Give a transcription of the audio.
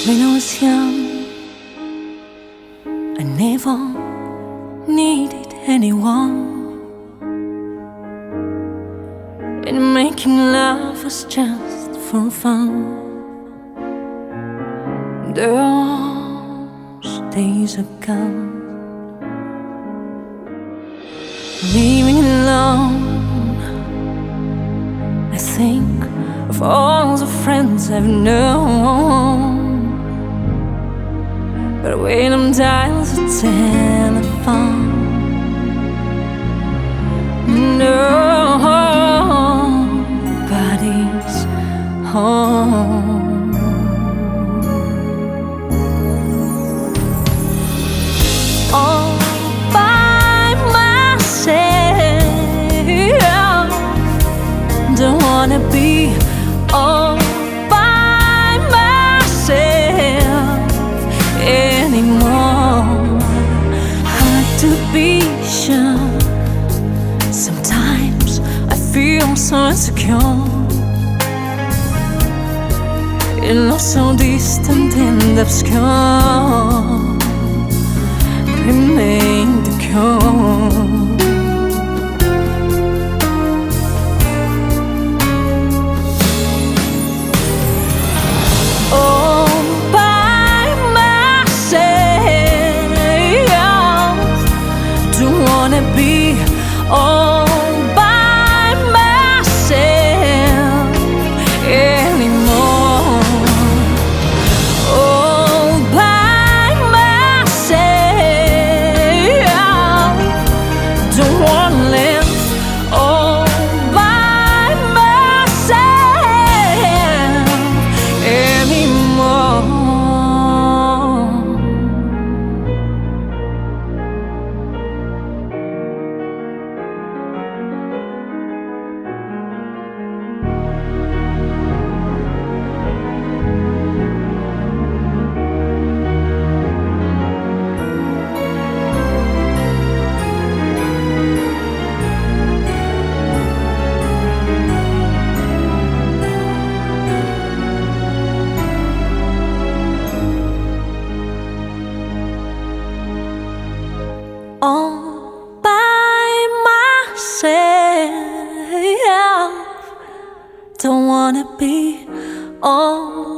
When I was young, I never needed anyone, and making love was just for fun. Those days are gone. Leaving alone, I think of all the friends I've known. But when I'm dials the telephone, nobody's home. All by myself, don't wanna be all by myself anymore. Hard to be sure. Sometimes I feel so insecure. In love so distant and obscure, remain the cure. Be all by myself anymore. All by myself, don't wanna live all by myself anymore. All by myself, don't wanna be all